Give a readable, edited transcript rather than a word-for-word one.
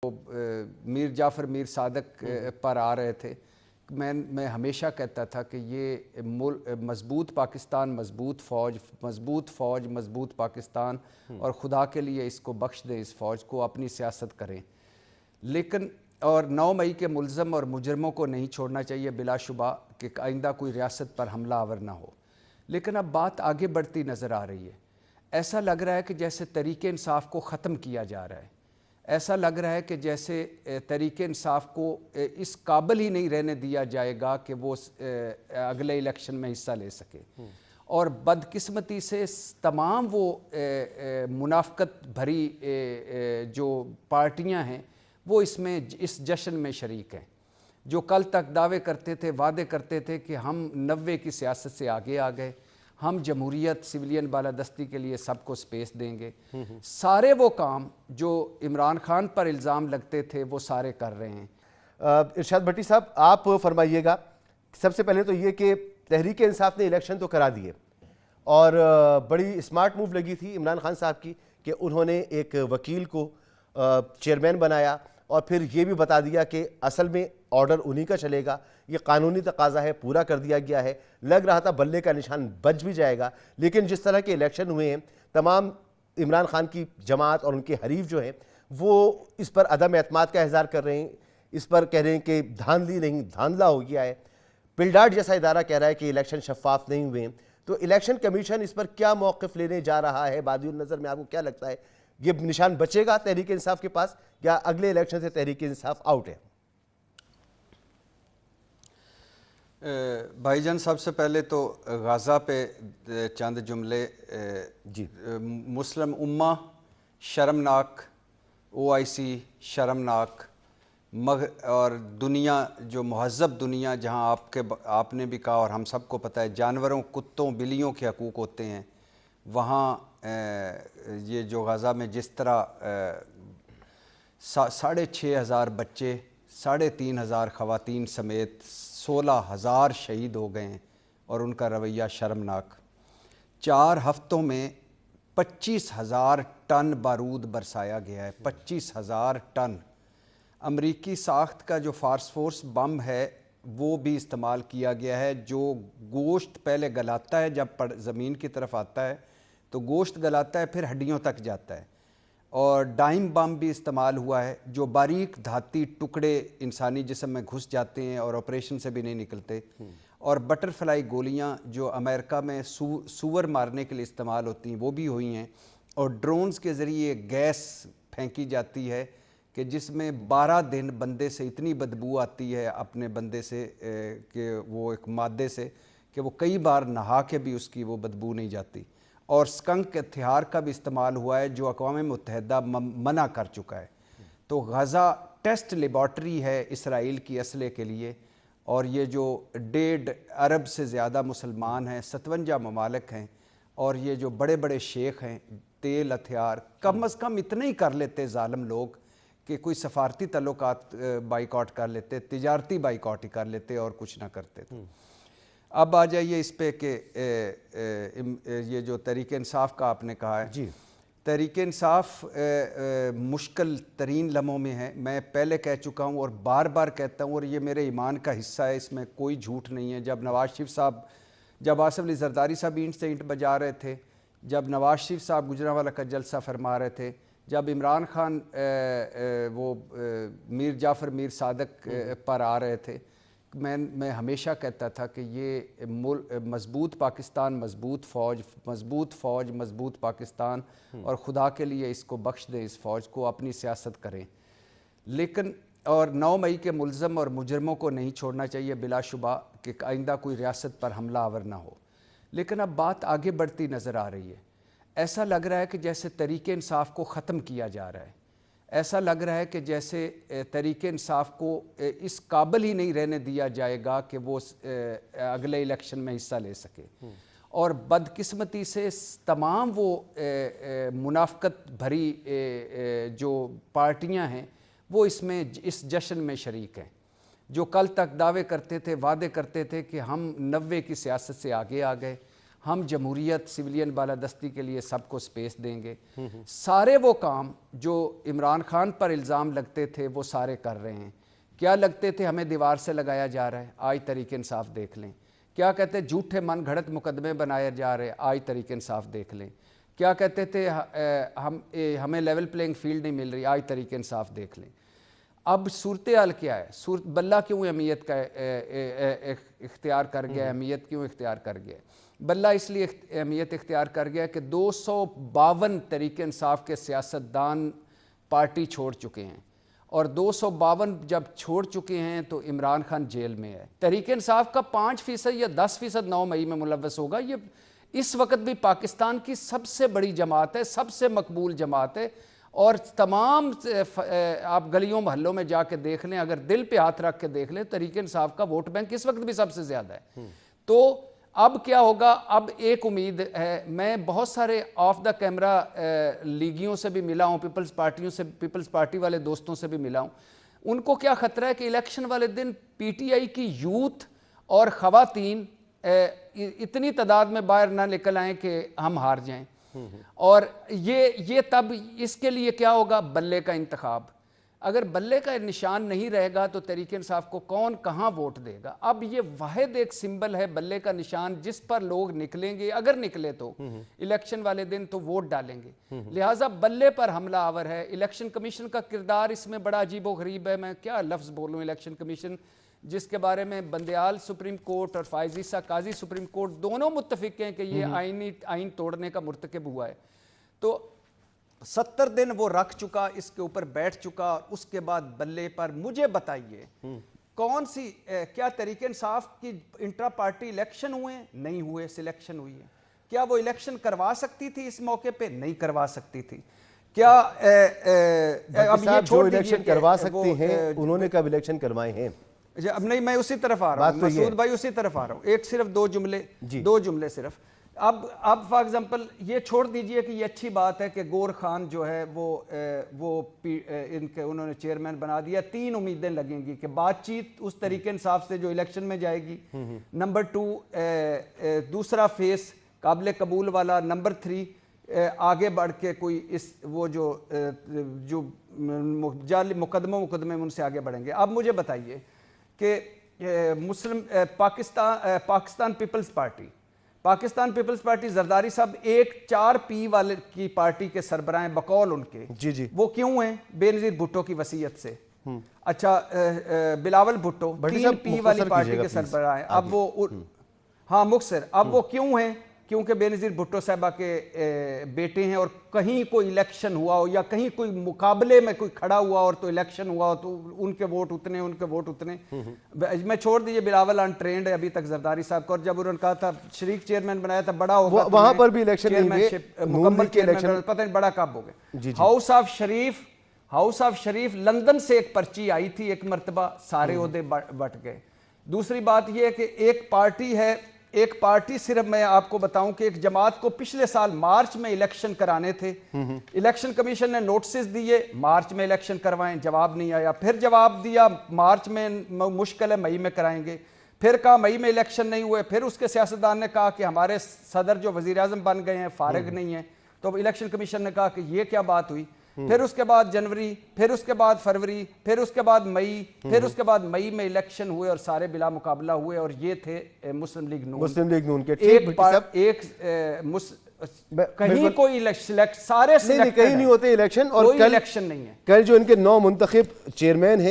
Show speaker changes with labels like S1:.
S1: میر جعفر میر صادق پر آ رہے تھے، میں ہمیشہ کہتا تھا کہ یہ مضبوط پاکستان، مضبوط فوج، مضبوط پاکستان، اور خدا کے لیے اس کو بخش دیں، اس فوج کو اپنی سیاست کریں. لیکن اور 9 مئی کے ملزم اور مجرموں کو نہیں چھوڑنا چاہیے بلا شبہ کہ آئندہ کوئی ریاست پر حملہ آور نہ ہو. لیکن اب بات آگے بڑھتی نظر آ رہی ہے. ایسا لگ رہا ہے کہ جیسے تحریک انصاف کو ختم کیا جا رہا ہے. ایسا لگ رہا ہے کہ جیسے تحریک انصاف کو اس قابل ہی نہیں رہنے دیا جائے گا کہ وہ اگلے الیکشن میں حصہ لے سکے. اور بدقسمتی سے تمام وہ منافقت بھری جو پارٹیاں ہیں وہ اس جشن میں شریک ہیں، جو کل تک دعوے کرتے تھے، وعدے کرتے تھے کہ ہم 90 کی سیاست سے آگے آ گئے، ہم جمہوریت، سویلین بالادستی کے لیے سب کو سپیس دیں گے. سارے وہ کام جو عمران خان پر الزام لگتے تھے وہ سارے کر رہے ہیں.
S2: ارشاد بھٹی صاحب، آپ فرمائیے گا. سب سے پہلے تو یہ کہ تحریک انصاف نے الیکشن تو کرا دیے، اور بڑی اسمارٹ موو لگی تھی عمران خان صاحب کی کہ انہوں نے ایک وکیل کو چیئرمین بنایا، اور پھر یہ بھی بتا دیا کہ اصل میں آرڈر انہی کا چلے گا، یہ قانونی تقاضا ہے، پورا کر دیا گیا ہے. لگ رہا تھا بلے کا نشان بچ بھی جائے گا، لیکن جس طرح کے الیکشن ہوئے ہیں، تمام عمران خان کی جماعت اور ان کے حریف جو ہیں وہ اس پر عدم اعتماد کا اظہار کر رہے ہیں، اس پر کہہ رہے ہیں کہ دھاندلی نہیں، دھاندلا ہو گیا ہے. پلڈاٹ جیسا ادارہ کہہ رہا ہے کہ الیکشن شفاف نہیں ہوئے ہیں. تو الیکشن کمیشن اس پر کیا موقف لینے جا رہا ہے؟ بادی النظر میں آپ کو کیا لگتا ہے، یہ نشان بچے گا تحریک انصاف کے پاس، یا اگلے الیکشن سے تحریک انصاف آؤٹ ہے؟
S1: بھائی جان، سب سے پہلے تو غزہ پہ چند جملے.
S2: جی.
S1: مسلم امہ شرمناک، OIC شرمناک، اور دنیا جو مہذب دنیا جہاں آپ نے بھی کہا اور ہم سب کو پتہ ہے جانوروں، کتوں، بلیوں کے حقوق ہوتے ہیں، وہاں یہ جو غزہ میں جس طرح 6,500 بچے، 3,500 خواتین سمیت 16,000 شہید ہو گئے ہیں، اور ان کا رویہ شرمناک. 4 ہفتوں میں 25,000 ٹن بارود برسایا گیا ہے. 25,000 ٹن. امریکی ساخت کا جو فاسٹ فورس بم ہے وہ بھی استعمال کیا گیا ہے، جو گوشت پہلے گلاتا ہے، جب زمین کی طرف آتا ہے تو گوشت گلاتا ہے، پھر ہڈیوں تک جاتا ہے. اور ڈائم بم بھی استعمال ہوا ہے، جو باریک دھاتی ٹکڑے انسانی جسم میں گھس جاتے ہیں اور آپریشن سے بھی نہیں نکلتے. اور بٹر فلائی گولیاں جو امریکہ میں سور مارنے کے لیے استعمال ہوتی ہیں وہ بھی ہوئی ہیں. اور ڈرونز کے ذریعے گیس پھینکی جاتی ہے کہ جس میں 12 دن بندے سے اتنی بدبو آتی ہے اپنے بندے سے کہ وہ ایک مادے سے کہ وہ کئی بار نہا کے بھی اس کی وہ بدبو نہیں جاتی. اور سکنک ہتھیار کا بھی استعمال ہوا ہے جو اقوام متحدہ منع کر چکا ہے. تو غزہ ٹیسٹ لیبارٹری ہے اسرائیل کی اسلحے کے لیے. اور یہ جو 1.5 ارب سے زیادہ مسلمان ہیں، 57 ممالک ہیں، اور یہ جو بڑے بڑے شیخ ہیں، تیل، ہتھیار، کم از کم اتنا ہی کر لیتے ظالم لوگ کہ کوئی سفارتی تعلقات بائیکاٹ کر لیتے، تجارتی بائیکاٹ ہی کر لیتے اور کچھ نہ کرتے تھے. اب آ جائیے اس پہ کہ یہ جو تحریک انصاف کا آپ نے کہا ہے.
S2: جی.
S1: تحریک انصاف مشکل ترین لمحوں میں ہے. میں پہلے کہہ چکا ہوں اور بار بار کہتا ہوں، اور یہ میرے ایمان کا حصہ ہے، اس میں کوئی جھوٹ نہیں ہے. جب نواز شریف صاحب، جب آصف علی زرداری صاحب اینٹ سے اینٹ بجا رہے تھے، جب نواز شریف صاحب گجرانوالہ کا جلسہ فرما رہے تھے، جب عمران خان وہ میر جعفر میر صادق پر آ رہے تھے، میں ہمیشہ کہتا تھا کہ یہ مضبوط پاکستان، مضبوط فوج، مضبوط پاکستان، اور خدا کے لیے اس کو بخش دیں، اس فوج کو اپنی سیاست کریں. لیکن اور 9 مئی کے ملزم اور مجرموں کو نہیں چھوڑنا چاہیے بلا شبہ کہ آئندہ کوئی ریاست پر حملہ آور نہ ہو. لیکن اب بات آگے بڑھتی نظر آ رہی ہے. ایسا لگ رہا ہے کہ جیسے تحریک انصاف کو ختم کیا جا رہا ہے. ایسا لگ رہا ہے کہ جیسے تحریک انصاف کو اس قابل ہی نہیں رہنے دیا جائے گا کہ وہ اگلے الیکشن میں حصہ لے سکے. اور بدقسمتی سے تمام وہ منافقت بھری جو پارٹیاں ہیں وہ اس جشن میں شریک ہیں، جو کل تک دعوے کرتے تھے، وعدے کرتے تھے کہ ہم 90 کی سیاست سے آگے آ گئے، ہم جمہوریت سویلین بالادستی کے لیے سب کو سپیس دیں گے. سارے وہ کام جو عمران خان پر الزام لگتے تھے وہ سارے کر رہے ہیں. کیا لگتے تھے ہمیں دیوار سے لگایا جا رہا ہے, آج تحریک انصاف دیکھ لیں. کیا کہتے جھوٹے من گھڑت مقدمے بنائے جا رہے ہیں, آج تحریک انصاف دیکھ لیں. کیا کہتے تھے ہمیں لیول پلینگ فیلڈ نہیں مل رہی, آج تحریک انصاف دیکھ لیں. اب صورتحال کیا ہے؟ بلہ کیوں اہمیت کا اختیار کر گیا, اہمیت کیوں اختیار کر گیا؟ بلہ اس لیے اہمیت اختیار کر گیا کہ 252 تحریک انصاف کے سیاستدان پارٹی چھوڑ چکے ہیں, اور 252 جب چھوڑ چکے ہیں تو عمران خان جیل میں ہے. تحریک انصاف کا 5% یا 10% 9 مئی میں ملوث ہوگا. یہ اس وقت بھی پاکستان کی سب سے بڑی جماعت ہے, سب سے مقبول جماعت ہے, اور تمام آپ گلیوں محلوں میں جا کے دیکھ لیں, اگر دل پہ ہاتھ رکھ کے دیکھ لیں, تحریک انصاف کا ووٹ بینک اس وقت بھی سب سے زیادہ ہے. تو اب کیا ہوگا؟ اب ایک امید ہے, میں بہت سارے آف دا کیمرہ لیگیوں سے بھی ملا ہوں, پیپلز پارٹی والے دوستوں سے بھی ملا ہوں. ان کو کیا خطرہ ہے کہ الیکشن والے دن پی ٹی آئی کی یوتھ اور خواتین اتنی تعداد میں باہر نہ نکل آئیں کہ ہم ہار جائیں. اور یہ تب اس کے لیے کیا ہوگا؟ بلے کا انتخاب. اگر بلے کا نشان نہیں رہے گا تو تحریک انصاف کو کون کہاں ووٹ دے گا؟ اب یہ واحد ایک سمبل ہے بلے کا نشان جس پر لوگ نکلیں گے, اگر نکلے تو الیکشن والے دن تو ووٹ ڈالیں گے. لہٰذا بلے پر حملہ آور ہے. الیکشن کمیشن کا کردار اس میں بڑا عجیب و غریب ہے. میں کیا لفظ بولوں, الیکشن کمیشن جس کے بارے میں بندیال سپریم کورٹ اور فائز عیسیٰ قاضی سپریم کورٹ دونوں متفق ہیں کہ یہ آئین توڑنے کا مرتکب ہوا ہے. تو 70 دن وہ رکھ چکا, اس کے اوپر بیٹھ چکا, اور اس کے بعد بلے پر. مجھے بتائیے کون سی کیا تحریک انصاف کی انٹرا پارٹی الیکشن ہوئے ہیں؟ نہیں ہوئے, سلیکشن ہوئی ہے. کیا وہ الیکشن کروا سکتی تھی اس موقع پہ؟ نہیں کروا سکتی تھی. کیا اب یہ
S2: جو الیکشن کروا سکتے ہیں انہوں نے کب الیکشن کروائے ہیں؟
S1: اب نہیں, میں اسی طرف آ رہا ہوں مسعود بھائی, اسی طرف آ رہا ہوں. ایک صرف دو جملے صرف. اب فار ایگزامپل یہ چھوڑ دیجئے کہ یہ اچھی بات ہے کہ گور خان جو ہے وہ انہوں نے چیئرمین بنا دیا. 3 امیدیں لگیں گی کہ بات چیت اس تحریک انصاف سے جو الیکشن میں جائے گی. نمبر 2 دوسرا فیس قابل قبول والا. نمبر 3 آگے بڑھ کے کوئی وہ جو مقدمے ان سے آگے بڑھیں گے. اب مجھے بتائیے کہ پاکستان پیپلز پارٹی زرداری صاحب 4P والے کی پارٹی کے سربراہ ہیں بقول ان کے.
S2: جی
S1: وہ کیوں ہیں؟ بے نظیر بھٹو کی وصیت سے. اچھا, بلاول بھٹو 3P والی پارٹی کے سربراہ ہیں. اب وہ ہاں مختصر, اب وہ کیوں ہیں؟ کیونکہ بے نظیر بھٹو صاحبہ کے بیٹے ہیں, اور کہیں کوئی الیکشن ہوا ہو یا کہیں کوئی مقابلے میں کوئی کھڑا ہوا اور تو الیکشن ہوا ہو تو ان کے ووٹ اتنے. میں چھوڑ دیجئے بلاول ان ٹرینڈ ہے ابھی تک زرداری صاحب کو, اور جب انہوں نے کہا تھا شریک چیئرمین بنایا تھا بڑا ہوگا,
S2: وہاں پر بھی الیکشن نہیں ہوئے,
S1: مکمل چیئرمین پتہ نہیں بڑا کب ہوگا. ہاؤس آف شریف لندن سے ایک پرچی آئی تھی ایک مرتبہ, سارے عہدے بٹ گئے. دوسری بات یہ ہے کہ ایک پارٹی صرف میں آپ کو بتاؤں کہ ایک جماعت کو پچھلے سال مارچ میں الیکشن کرانے تھے. الیکشن کمیشن نے نوٹسز دیے, مارچ میں الیکشن کروائیں, جواب نہیں آیا. پھر جواب دیا مارچ میں مشکل ہے, مئی میں کرائیں گے. پھر کہا مئی میں الیکشن نہیں ہوئے. پھر اس کے سیاستدان نے کہا کہ ہمارے صدر جو وزیر اعظم بن گئے ہیں فارغ نہیں ہیں. تو الیکشن کمیشن نے کہا کہ یہ کیا بات ہوئی. پھر اس کے بعد جنوری, پھر اس کے بعد فروری, پھر اس کے بعد مئی, پھر اس کے بعد مئی میں الیکشن ہوئے اور سارے بلا مقابلہ ہوئے, اور یہ تھے مسلم لیگ نون کے. کہیں کوئی سارے
S2: کہیں نہیں ہوتے الیکشن, اور
S1: کوئی الیکشن نہیں ہے.
S2: کل جو ان کے 9 منتخب چیئرمین ہیں